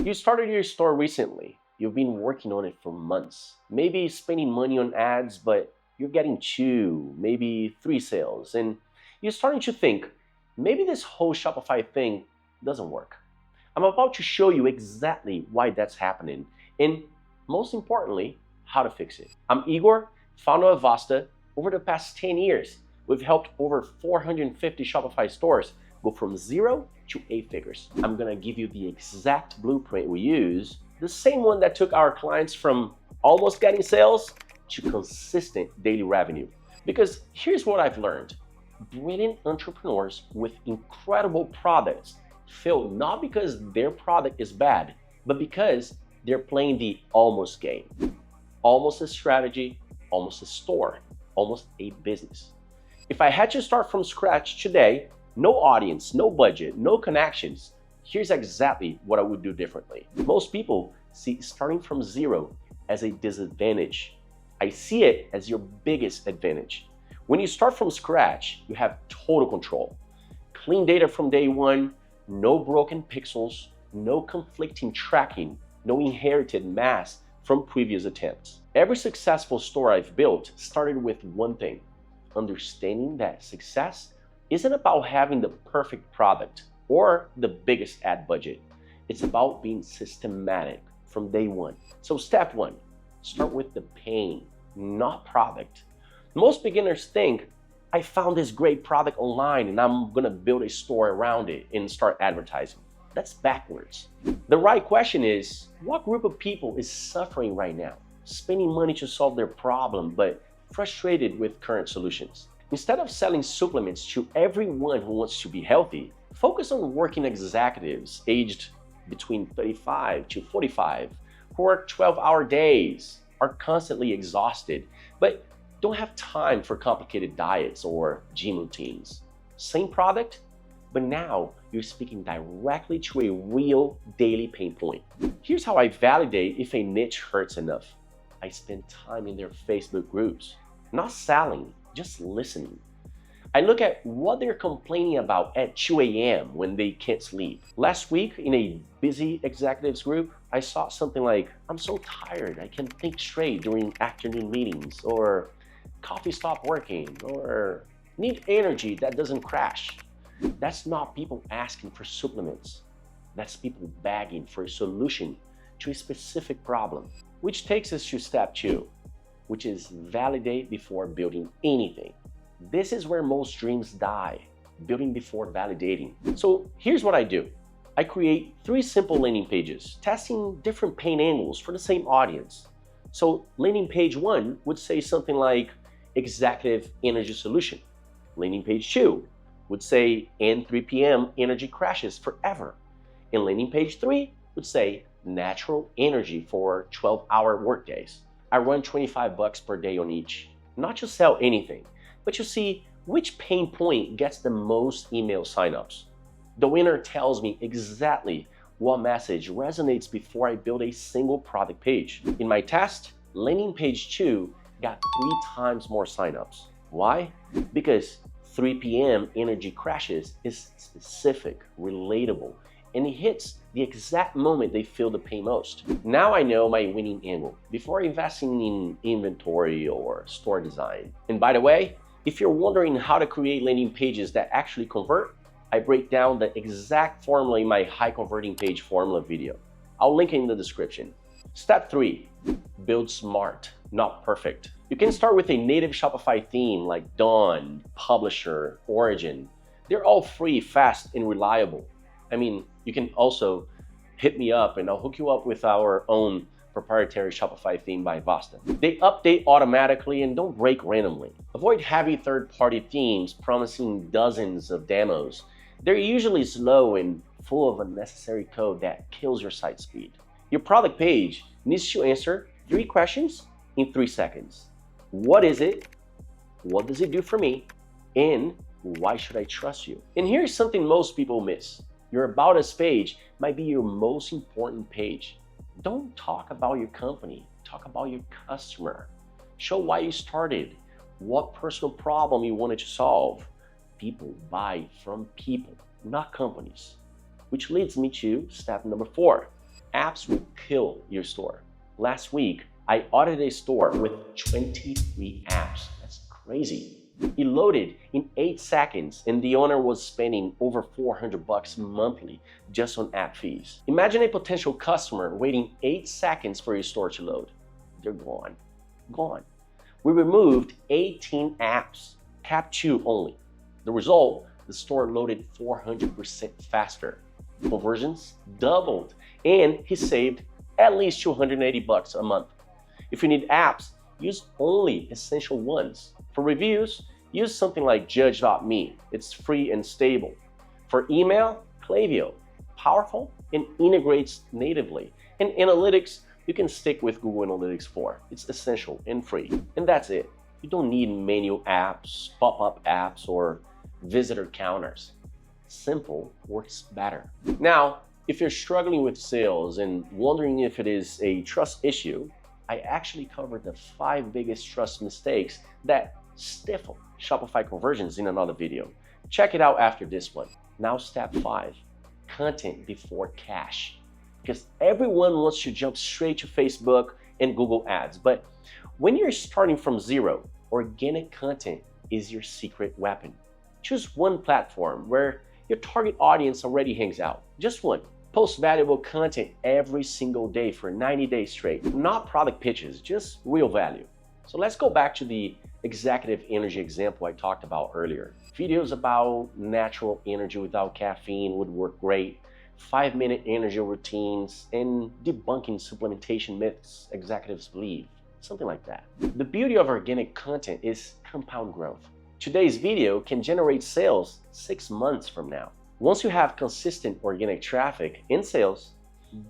You started your store recently. You've been working on it for months. Maybe spending money on ads, but you're getting two, maybe three sales. And you're starting to think, maybe this whole Shopify thing doesn't work. I'm about to show you exactly why that's happening. And most importantly, how to fix it. I'm Igor, founder of Vasta. Over the past 10 years, we've helped over 450 Shopify stores go from 0 to 8 figures. I'm gonna give you the exact blueprint we use, the same one that took our clients from almost getting sales to consistent daily revenue. Because here's what I've learned. Brilliant entrepreneurs with incredible products fail not because their product is bad, but because they're playing the almost game. Almost a strategy, almost a store, almost a business. If I had to start from scratch today, no audience, no budget, no connections, here's exactly what I would do differently. Most people see starting from zero as a disadvantage. I see it as your biggest advantage. When you start from scratch, you have total control. Clean data from day one, no broken pixels, no conflicting tracking, no inherited mass from previous attempts. Every successful store I've built started with one thing: understanding that success isn't about having the perfect product or the biggest ad budget. It's about being systematic from day one. So step one, start with the pain, not product. Most beginners think, I found this great product online and I'm gonna build a store around it and start advertising. That's backwards. The right question is, what group of people is suffering right now, spending money to solve their problem, but frustrated with current solutions? Instead of selling supplements to everyone who wants to be healthy, focus on working executives aged between 35 to 45 who work 12-hour days, are constantly exhausted, but don't have time for complicated diets or gym routines. Same product, but now you're speaking directly to a real daily pain point. Here's how I validate if a niche hurts enough. I spend time in their Facebook groups, not selling, just listening. I look at what they're complaining about at 2 a.m. when they can't sleep. Last week, in a busy executives group, I saw something like, I'm so tired, I can't think straight during afternoon meetings, or coffee stopped working, or need energy that doesn't crash. That's not people asking for supplements. That's people begging for a solution to a specific problem. Which takes us to step two, which is validate before building anything. This is where most dreams die, building before validating. So here's what I do. I create 3 simple landing pages, testing different pain angles for the same audience. So landing page 1 would say something like executive energy solution. Landing page 2 would say end 3 p.m. energy crashes forever. And landing page 3 would say natural energy for 12-hour workdays. I run $25 per day on each, not to sell anything, but to see which pain point gets the most email signups. The winner tells me exactly what message resonates before I build a single product page. In my test, landing page 2 got 3 times more signups. Why? Because 3 p.m. energy crashes is specific, relatable, and it hits the exact moment they feel the pain most. Now I know my winning angle before investing in inventory or store design. And by the way, if you're wondering how to create landing pages that actually convert, I break down the exact formula in my high converting page formula video. I'll link it in the description. Step 3, build smart, not perfect. You can start with a native Shopify theme like Dawn, Publisher, Origin. They're all free, fast, and reliable. I mean, you can also hit me up and I'll hook you up with our own proprietary Shopify theme by Vasta. They update automatically and don't break randomly. Avoid heavy third-party themes promising dozens of demos. They're usually slow and full of unnecessary code that kills your site speed. Your product page needs to answer 3 questions in 3 seconds. What is it? What does it do for me? And why should I trust you? And here's something most people miss. Your About Us page might be your most important page. Don't talk about your company, talk about your customer. Show why you started, what personal problem you wanted to solve. People buy from people, not companies. Which leads me to step number 4, Apps will kill your store. Last week, I audited a store with 23 apps. That's crazy. It loaded in 8 seconds and the owner was spending over $400 monthly just on app fees. Imagine a potential customer waiting 8 seconds for your store to load. They're gone. Gone. We removed 18 apps, kept 2 only. The result, the store loaded 400% faster. Conversions doubled, and he saved at least $280 a month. If you need apps, use only essential ones. For reviews, use something like Judge.me. It's free and stable. For email, Klaviyo. Powerful and integrates natively. And analytics, you can stick with Google Analytics 4. It's essential and free. And that's it. You don't need menu apps, pop-up apps, or visitor counters. Simple works better. Now, if you're struggling with sales and wondering if it is a trust issue, I actually covered the 5 biggest trust mistakes that stifle Shopify conversions in another video. Check it out after this one. Now step 5, content before cash. Because everyone wants to jump straight to Facebook and Google ads, but when you're starting from zero, organic content is your secret weapon. Choose one platform where your target audience already hangs out. Just one. Post valuable content every single day for 90 days straight. Not product pitches, just real value. So let's go back to the executive energy example I talked about earlier. Videos about natural energy without caffeine would work great. 5-minute energy routines and debunking supplementation myths executives believe. Something like that. The beauty of organic content is compound growth. Today's video can generate sales 6 months from now. Once you have consistent organic traffic and sales,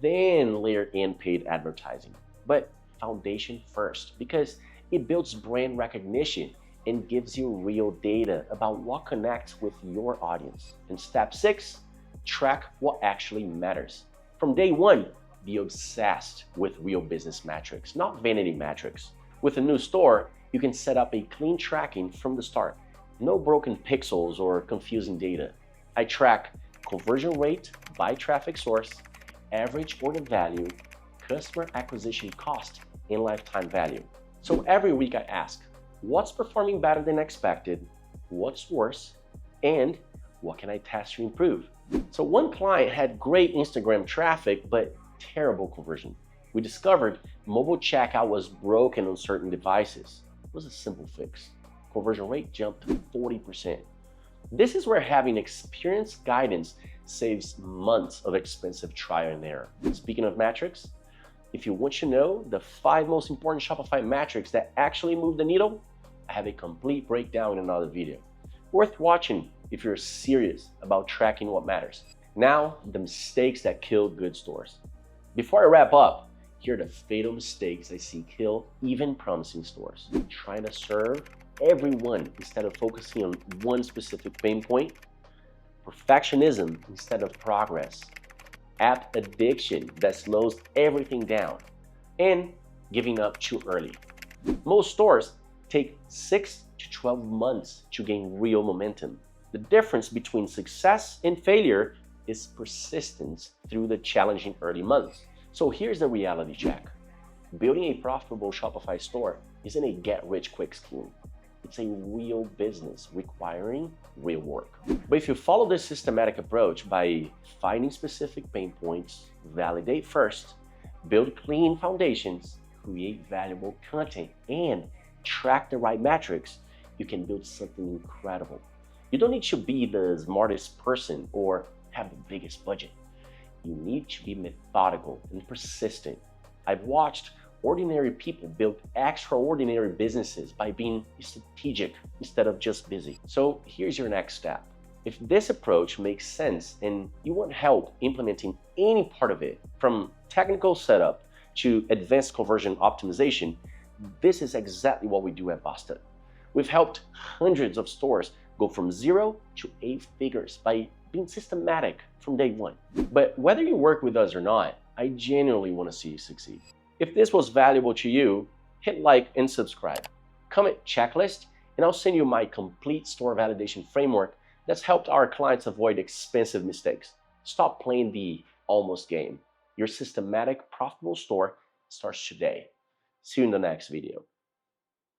then layer in paid advertising. But foundation first, because it builds brand recognition and gives you real data about what connects with your audience. And step 6, track what actually matters. From day 1, be obsessed with real business metrics, not vanity metrics. With a new store, you can set up a clean tracking from the start. No broken pixels or confusing data. I track conversion rate by traffic source, average order value, customer acquisition cost, and lifetime value. So every week I ask, what's performing better than expected, what's worse, and what can I test to improve? So one client had great Instagram traffic, but terrible conversion. We discovered mobile checkout was broken on certain devices. It was a simple fix. Conversion rate jumped 40%. This is where having experienced guidance saves months of expensive trial and error. Speaking of metrics, if you want to know the 5 most important Shopify metrics that actually move the needle, I have a complete breakdown in another video. Worth watching if you're serious about tracking what matters. Now, the mistakes that kill good stores. Before I wrap up, here are the fatal mistakes I see kill even promising stores. Trying to serve everyone instead of focusing on one specific pain point. Perfectionism instead of progress. App addiction that slows everything down. And giving up too early. Most stores take 6 to 12 months to gain real momentum. The difference between success and failure is persistence through the challenging early months. So here's the reality check. Building a profitable Shopify store isn't a get-rich-quick scheme. It's a real business requiring real work. But if you follow this systematic approach by finding specific pain points, validate first, build clean foundations, create valuable content, and track the right metrics, you can build something incredible. You don't need to be the smartest person or have the biggest budget. You need to be methodical and persistent. I've watched ordinary people build extraordinary businesses by being strategic instead of just busy. So here's your next step. If this approach makes sense and you want help implementing any part of it, from technical setup to advanced conversion optimization, this is exactly what we do at Basta. We've helped hundreds of stores go from 0 to 8 figures by being systematic from day 1. But whether you work with us or not, I genuinely want to see you succeed. If this was valuable to you, hit like and subscribe. Comment checklist, and I'll send you my complete store validation framework that's helped our clients avoid expensive mistakes. Stop playing the almost game Your systematic, profitable store starts today. See you in the next video.